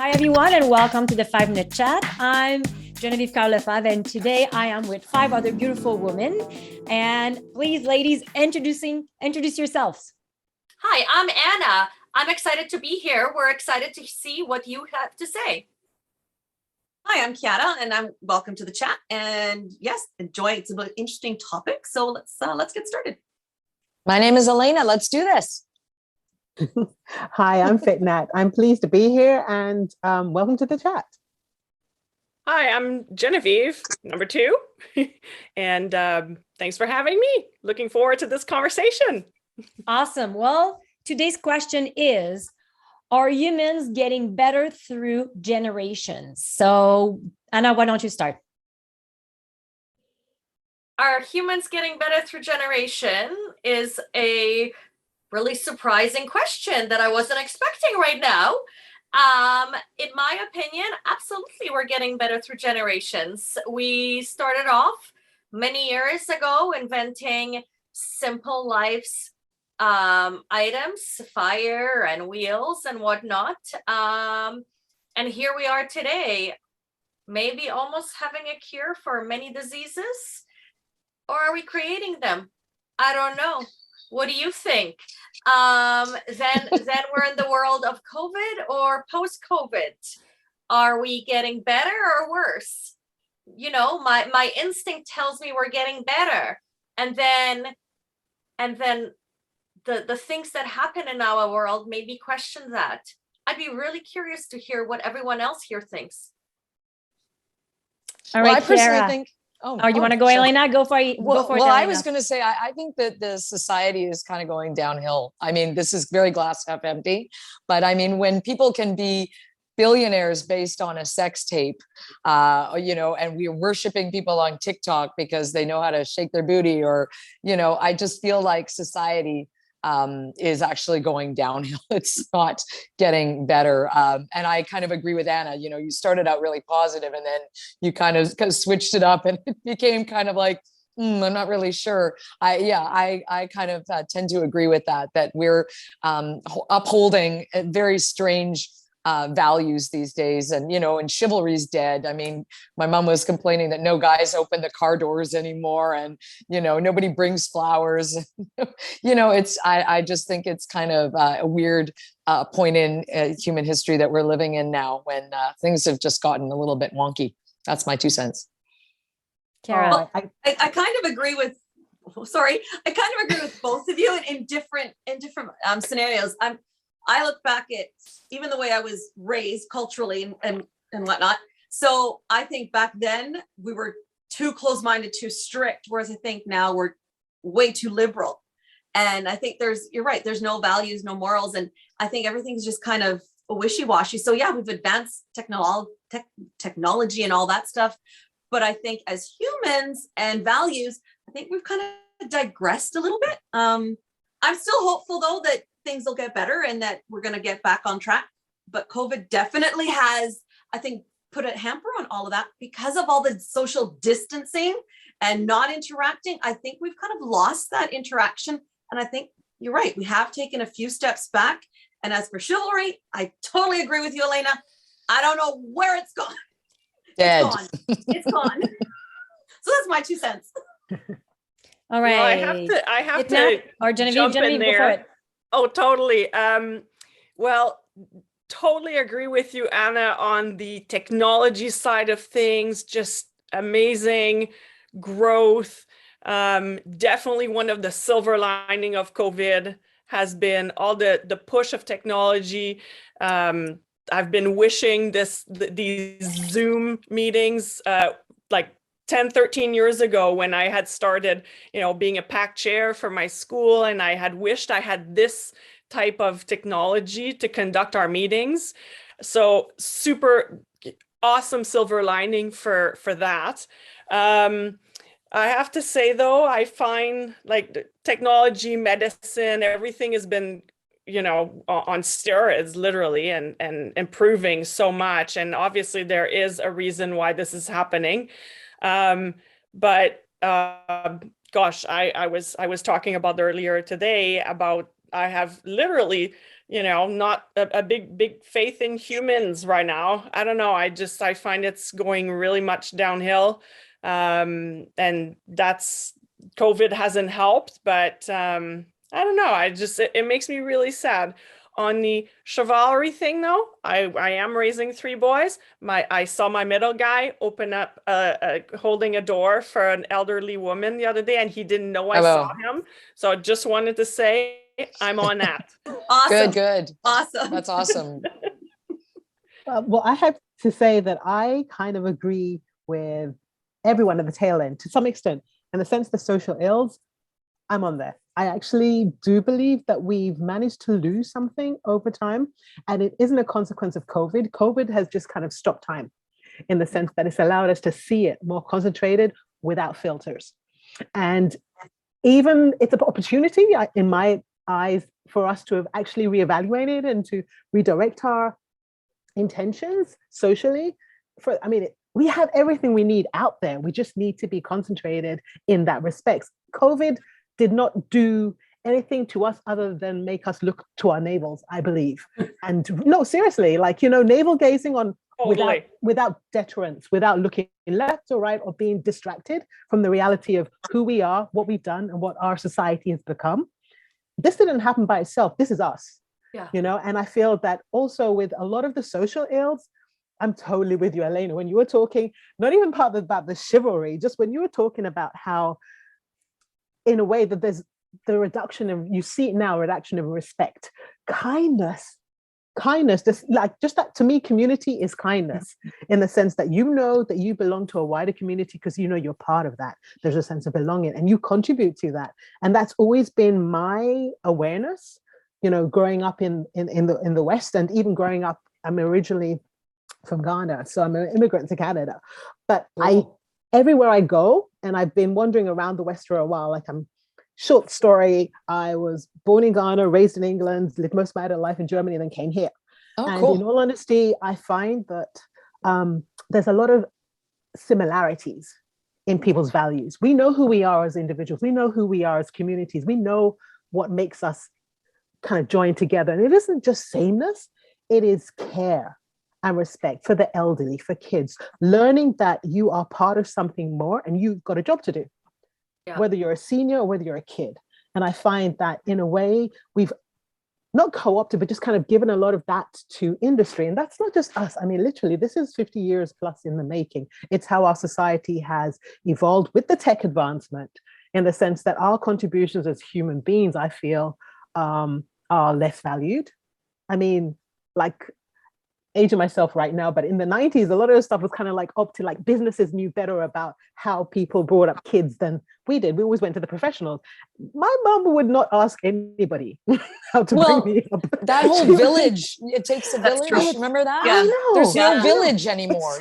Hi, everyone, and welcome to the 5 Minute Chat. I'm Genevieve Carlefave, and today I am with 5 other beautiful women. And please, ladies, introduce yourselves. Hi, I'm Anna. I'm excited to be here. We're excited to see what you have to say. Hi, I'm Kiana, and I'm welcome to the chat. And yes, enjoy. It's an interesting topic, so let's get started. My name is Elena. Let's do this. Hi, I'm Fitnat. I'm pleased to be here, and welcome to the chat. Hi, I'm Genevieve, number 2, and thanks for having me. Looking forward to this conversation. Awesome. Well, today's question is, are humans getting better through generations? So, Anna, why don't you start? Are humans getting better through generation is a really surprising question that I wasn't expecting right now. In my opinion, absolutely, we're getting better through generations. We started off many years ago inventing simple life's items, fire and wheels and whatnot. And here we are today, maybe almost having a cure for many diseases. Or are we creating them? I don't know. What do you think? Then we're in the world of COVID or post-COVID. Are we getting better or worse? You know, my instinct tells me we're getting better. And then the things that happen in our world made me question that. I'd be really curious to hear what everyone else here thinks. All right, I personally Kiara. think. You want to go, sure. Elena? Go for it. Well, go for it, I Elena. was going to say, I think that the society is kind of going downhill. I mean, this is very glass half empty, but I mean, when people can be billionaires based on a sex tape, and we're worshiping people on TikTok because they know how to shake their booty, or, I just feel like society is actually going downhill. It's not getting better. And I kind of agree with Anna. You started out really positive and then you kind of switched it up and it became kind of like, I'm not really sure. I kind of tend to agree with that we're upholding a very strange values these days, and chivalry's dead. I mean, my mom was complaining that no guys open the car doors anymore, and nobody brings flowers. I just think it's kind of a weird point in human history that we're living in now, when things have just gotten a little bit wonky. That's my 2 cents. Kara. I kind of agree with. Sorry, I kind of agree with both of you in different scenarios. I look back at even the way I was raised culturally and whatnot. So I think back then we were too close-minded, too strict, whereas I think now we're way too liberal. And I think you're right, there's no values, no morals. And I think everything's just kind of wishy-washy. So yeah, we've advanced technology and all that stuff. But I think as humans and values, I think we've kind of digressed a little bit. I'm still hopeful though that things will get better and that we're going to get back on track. But COVID definitely has, I think, put a hamper on all of that because of all the social distancing and not interacting. I think we've kind of lost that interaction. And I think you're right. We have taken a few steps back. And as for chivalry, I totally agree with you, Elena. I don't know where it's gone. Dead. It's gone. It's gone. So that's my 2 cents. All right. Well, I have to or Genevieve, jump Genevieve, in go for there. it. Oh, totally. Well, totally agree with you, Anna, on the technology side of things. Just amazing growth. Definitely one of the silver lining of COVID has been all the push of technology. I've been wishing these Zoom meetings like 10, 13 years ago when I had started, being a PAC chair for my school, and I had wished I had this type of technology to conduct our meetings. So super awesome silver lining for that. I have to say though, I find like the technology, medicine, everything has been on steroids literally, and improving so much. And obviously there is a reason why this is happening. But gosh, I was talking about earlier today about I have literally not a big faith in humans right now. I don't know. I find it's going really much downhill. And that's COVID hasn't helped, but I don't know. It makes me really sad. On the chivalry thing, though, I am raising 3 boys. I saw my middle guy open up holding a door for an elderly woman the other day, and he didn't know I saw him. So I just wanted to say I'm on that. Awesome. Good. Awesome. That's awesome. Well, I have to say that I kind of agree with everyone at the tail end to some extent. In the sense the social ills, I'm on there. I actually do believe that we've managed to lose something over time, and it isn't a consequence of COVID. COVID has just kind of stopped time in the sense that it's allowed us to see it more concentrated without filters. And even it's an opportunity, in my eyes, for us to have actually reevaluated and to redirect our intentions socially. We have everything we need out there. We just need to be concentrated in that respect. COVID did not do anything to us other than make us look to our navels, I believe. And no, seriously, navel gazing on without deterrence, without looking left or right or being distracted from the reality of who we are, what we've done, and what our society has become. This didn't happen by itself. This is us. Yeah. And I feel that also with a lot of the social ills, I'm totally with you, Elena, when you were talking, not even about the chivalry, just when you were talking about how, in a way, that there's the reduction of, you see it now, reduction of respect, kindness, just that, to me, community is kindness in the sense that that you belong to a wider community because you're part of that. There's a sense of belonging and you contribute to that. And that's always been my awareness, growing up in the West, and even growing up, I'm originally from Ghana, so I'm an immigrant to Canada. But everywhere I go, and I've been wandering around the West for a while, short story, I was born in Ghana, raised in England, lived most of my adult life in Germany, and then came here. And in all honesty, I find that there's a lot of similarities in people's values. We know who we are as individuals. We know who we are as communities. We know what makes us kind of join together. And it isn't just sameness, it is care and respect for the elderly, for kids, learning that you are part of something more and you've got a job to do, whether you're a senior or whether you're a kid. And I find that in a way, we've not co-opted, but just kind of given a lot of that to industry. And that's not just us. Literally, this is 50 years plus in the making. It's how our society has evolved with the tech advancement, in the sense that our contributions as human beings, I feel, are less valued. Aging myself right now, but in the 90s, a lot of the stuff was kind of up to businesses knew better about how people brought up kids than we did. We always went to the professionals. My mom would not ask anybody how to bring me up. That whole village, it takes a village. Remember that? Yeah. There's no village anymore,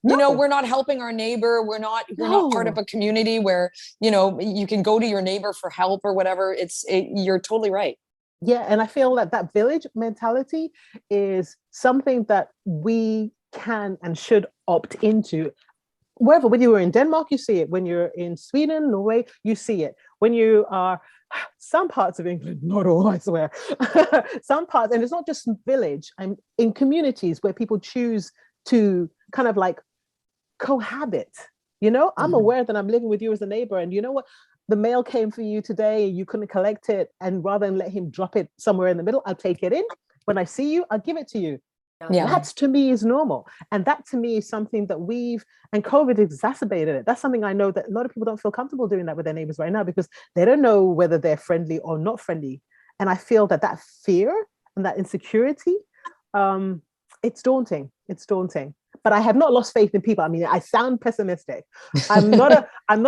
we're not helping our neighbor. We're not part of a community where, you can go to your neighbor for help or whatever. You're totally right. Yeah, and I feel that village mentality is something that we can and should opt into. Wherever, when you were in Denmark, you see it. When you're in Sweden, Norway, you see it. When you are some parts of England, not all, I swear, some parts, and it's not just village. I'm in communities where people choose to kind of cohabit. I'm aware that I'm living with you as a neighbor, and you know what? The mail came for you today, you couldn't collect it, and rather than let him drop it somewhere in the middle, I'll take it in. When I see you, I'll give it to you. Yeah. That to me is normal. And that to me is something that and COVID exacerbated it. That's something I know that a lot of people don't feel comfortable doing that with their neighbors right now because they don't know whether they're friendly or not friendly. And I feel that fear and that insecurity, it's daunting. It's daunting. But I have not lost faith in people. I sound pessimistic. I'm not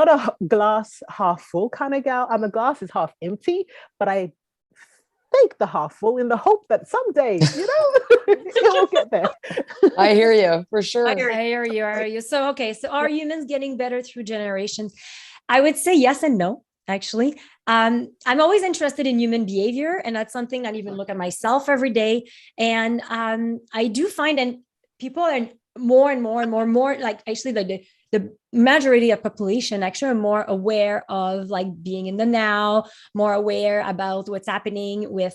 a glass half full kind of gal. I'm a glass is half empty, but I think the half full in the hope that someday, it will get there. I hear you for sure. I hear you. So are humans getting better through generations? I would say yes and no, actually. I'm always interested in human behavior, and that's something I even look at myself every day. And I do find, and people are more and more actually the majority of population actually are more aware of being in the now, more aware about what's happening with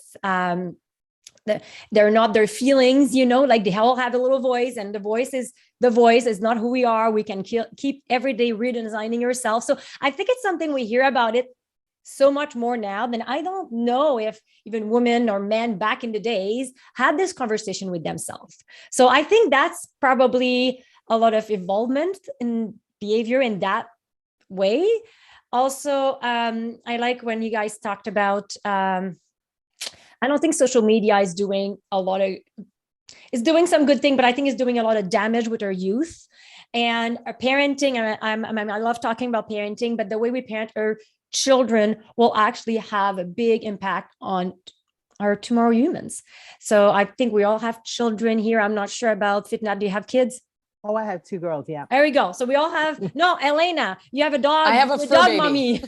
they're not their feelings, you know, like they all have a little voice, and the voice is not who we are. We can keep every day redesigning yourself. So I think it's something we hear about it so much more now than I don't know if even women or men back in the days had this conversation with themselves. So I think that's probably a lot of involvement in behavior in that way. Also, I like when you guys talked about, I don't think social media is doing it's doing some good thing, but I think it's doing a lot of damage with our youth and our parenting. And I love talking about parenting, but the way we parent our children will actually have a big impact on our tomorrow humans. So I think we all have children here. I'm not sure about Fitnat. Do you have kids? Oh, I have 2 girls. Yeah. There we go. So we all have, no, Elena, you have a dog. I have a You're fur dog baby. mommy.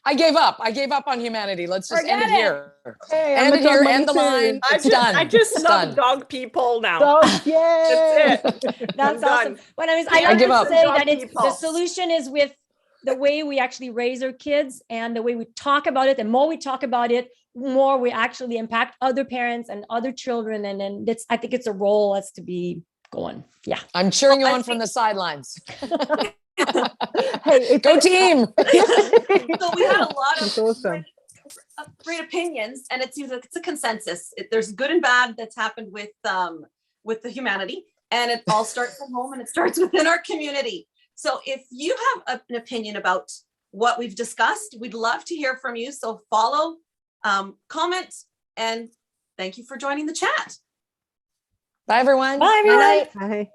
I gave up on humanity. Let's just end it Forget it. here. Hey, I'm End a it dog here, mommy end the too. line. I It's just, done. I just It's love done. dog people now. Dog, yay! That's it. That's I'm awesome. done. But I I like give to up. say Dog that it's the people. solution is with the way we actually raise our kids and the way we talk about it. The more we talk about it, more we actually impact other parents and other children. And then I think it's a role that's to be going. Yeah. I'm cheering you Well, I on from think- the sidelines. Hey, Go team. So we had a lot That's of awesome. great opinions, and it seems like it's a consensus. There's good and bad that's happened with the humanity, and it all starts from home and it starts within our community. So if you have an opinion about what we've discussed, we'd love to hear from you. So follow, comment, and thank you for joining the chat. Bye, everyone. Bye, Good everyone. night. Hi.